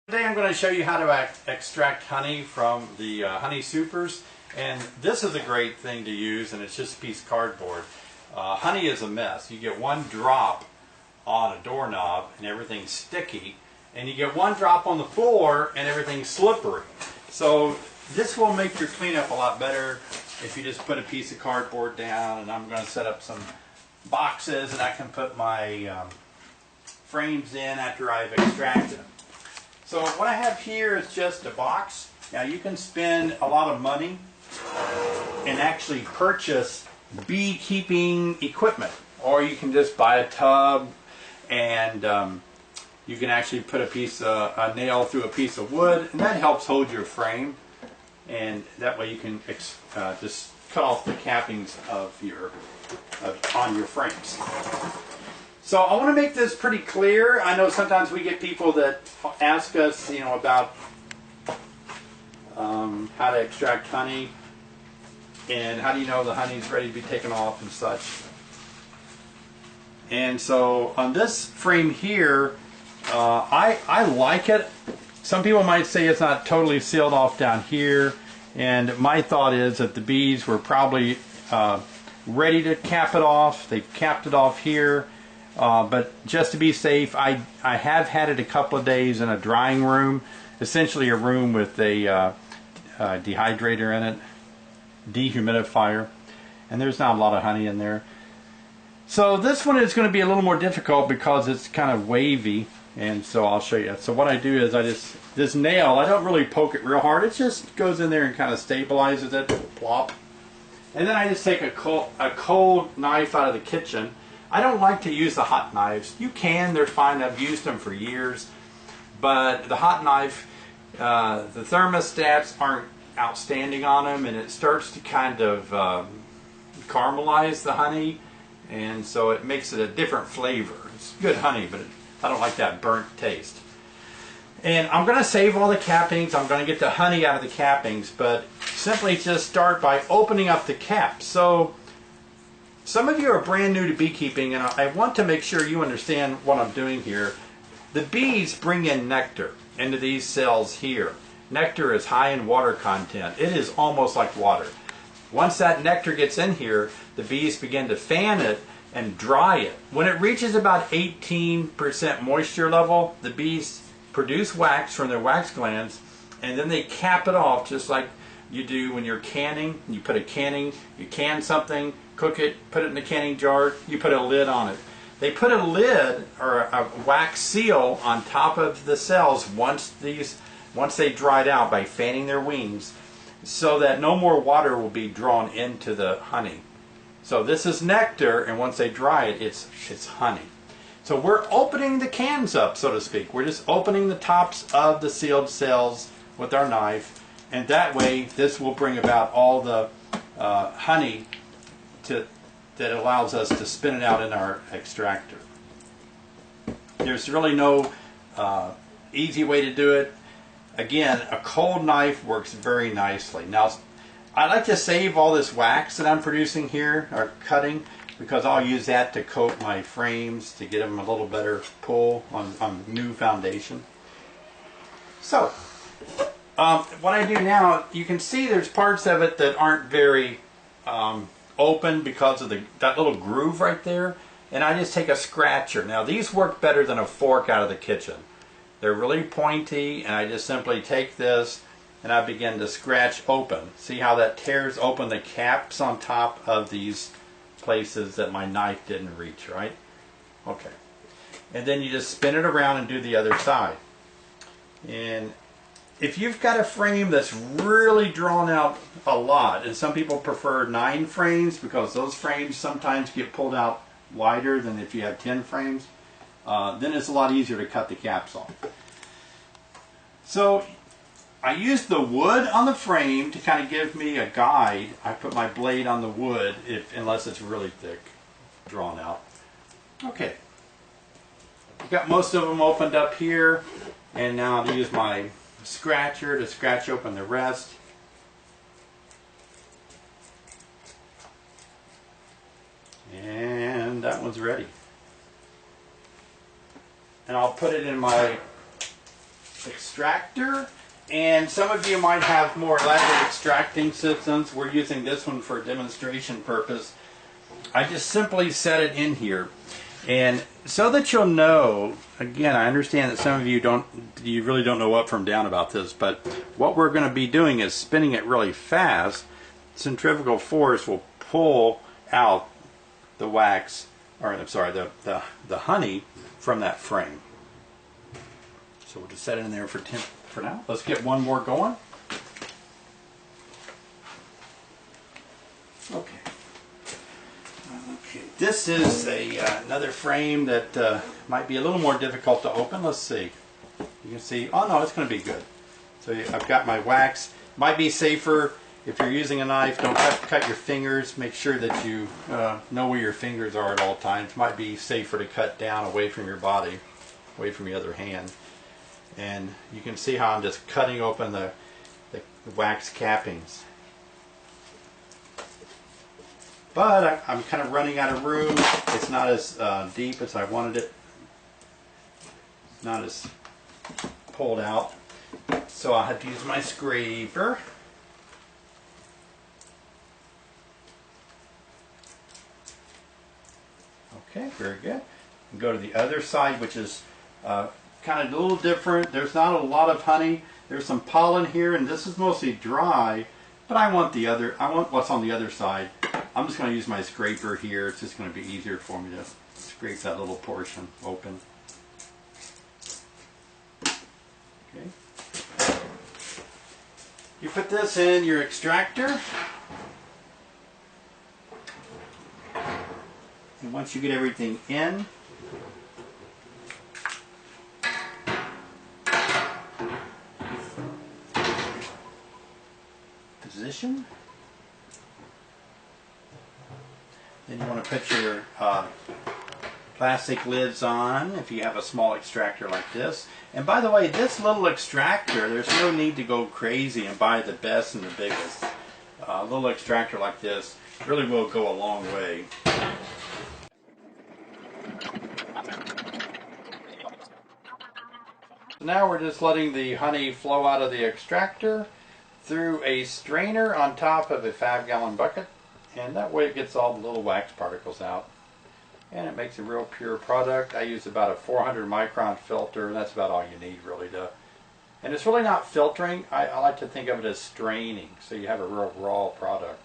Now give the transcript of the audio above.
Today I'm going to show you how to extract honey from the honey supers, and this is a great thing to use, and it's just a piece of cardboard. Honey is a mess. You get one drop on a doorknob and everything's sticky, and you get one drop on the floor and everything's slippery. So this will make your cleanup a lot better if you just put a piece of cardboard down, and I'm going to set up some boxes and I can put my frames in after I've extracted them. So what I have here is just a box. Now you can spend a lot of money and actually purchase beekeeping equipment, or you can just buy a tub and you can actually put a nail through a piece of wood, and that helps hold your frame, and that way you can just cut off the cappings of on your frames. So I want to make this pretty clear. I know sometimes we get people that ask us, about how to extract honey and how do you know the honey is ready to be taken off and such. And so on this frame here, I like it. Some people might say it's not totally sealed off down here, and my thought is that the bees were probably ready to cap it off. They've capped it off here. But just to be safe, I have had it a couple of days in a drying room, essentially a room with a dehydrator in it, dehumidifier, and there's not a lot of honey in there. So this one is going to be a little more difficult because it's kind of wavy, and so I'll show you. So what I do is this nail, I don't really poke it real hard, it just goes in there and kind of stabilizes it, plop. And then I just take a cold knife out of the kitchen. I don't like to use the hot knives. You can, they're fine. I've used them for years. But the hot knife, the thermostats aren't outstanding on them, and it starts to kind of caramelize the honey, and so it makes it a different flavor. It's good honey, but I don't like that burnt taste. And I'm going to save all the cappings. I'm going to get the honey out of the cappings, but simply just start by opening up the cap. So some of you are brand new to beekeeping, and I want to make sure you understand what I'm doing here. The bees bring in nectar into these cells here. Nectar is high in water content. It is almost like water. Once that nectar gets in here, the bees begin to fan it and dry it. When it reaches about 18% moisture level, the bees produce wax from their wax glands, and then they cap it off just like you do when you're canning. You can something, cook it, put it in the canning jar, you put a lid on it. They put a lid or a wax seal on top of the cells once they dried out by fanning their wings, so that no more water will be drawn into the honey. So this is nectar, and once they dry it, it's honey. So we're opening the cans up, so to speak. We're just opening the tops of the sealed cells with our knife, and that way this will bring about all the honey that allows us to spin it out in our extractor. There's really no easy way to do it. Again, a cold knife works very nicely. Now, I like to save all this wax that I'm producing here, or cutting, because I'll use that to coat my frames to get them a little better pull on new foundation. So, what I do now, you can see there's parts of it that aren't very open because of that little groove right there, and I just take a scratcher. Now these work better than a fork out of the kitchen. They're really pointy, and I just simply take this and I begin to scratch open. See how that tears open the caps on top of these places that my knife didn't reach, right? Okay. And then you just spin it around and do the other side. And if you've got a frame that's really drawn out a lot, and some people prefer 9 frames because those frames sometimes get pulled out wider than if you have 10 frames, then it's a lot easier to cut the caps off. So I use the wood on the frame to kind of give me a guide. I put my blade on the wood unless it's really thick, drawn out. Okay. I've got most of them opened up here, and now I'll use my scratcher to scratch open the rest. And that one's ready. And I'll put it in my extractor, and some of you might have more elaborate extracting systems. We're using this one for demonstration purpose. I just simply set it in here, and so that you'll know, again, I understand that some of you really don't know up from down about this, but what we're going to be doing is spinning it really fast. Centrifugal force will pull out the wax, or I'm sorry, the honey from that frame. So we'll just set it in there for now. Let's get one more going. Okay. Okay. This is another frame that might be a little more difficult to open. Let's see. You can see. Oh no, it's going to be good. So I've got my wax. Might be safer if you're using a knife. Don't cut your fingers. Make sure that you know where your fingers are at all times. Might be safer to cut down away from your body, away from your other hand. And you can see how I'm just cutting open the wax cappings. But I'm kind of running out of room. It's not as deep as I wanted it. It's not as pulled out. So I'll have to use my scraper. Okay, very good. And go to the other side, which is kind of a little different. There's not a lot of honey. There's some pollen here, and this is mostly dry. But I want what's on the other side. I'm just going to use my scraper here. It's just going to be easier for me to scrape that little portion open. Okay. You put this in your extractor. And once you get everything in, position. Then you want to put your plastic lids on if you have a small extractor like this. And by the way, this little extractor, there's no need to go crazy and buy the best and the biggest. A little extractor like this really will go a long way. So now we're just letting the honey flow out of the extractor through a strainer on top of a 5-gallon bucket, and that way it gets all the little wax particles out, and it makes a real pure product. I use about a 400 micron filter, and that's about all you need really to, and it's really not filtering. I like to think of it as straining, so you have a real raw product.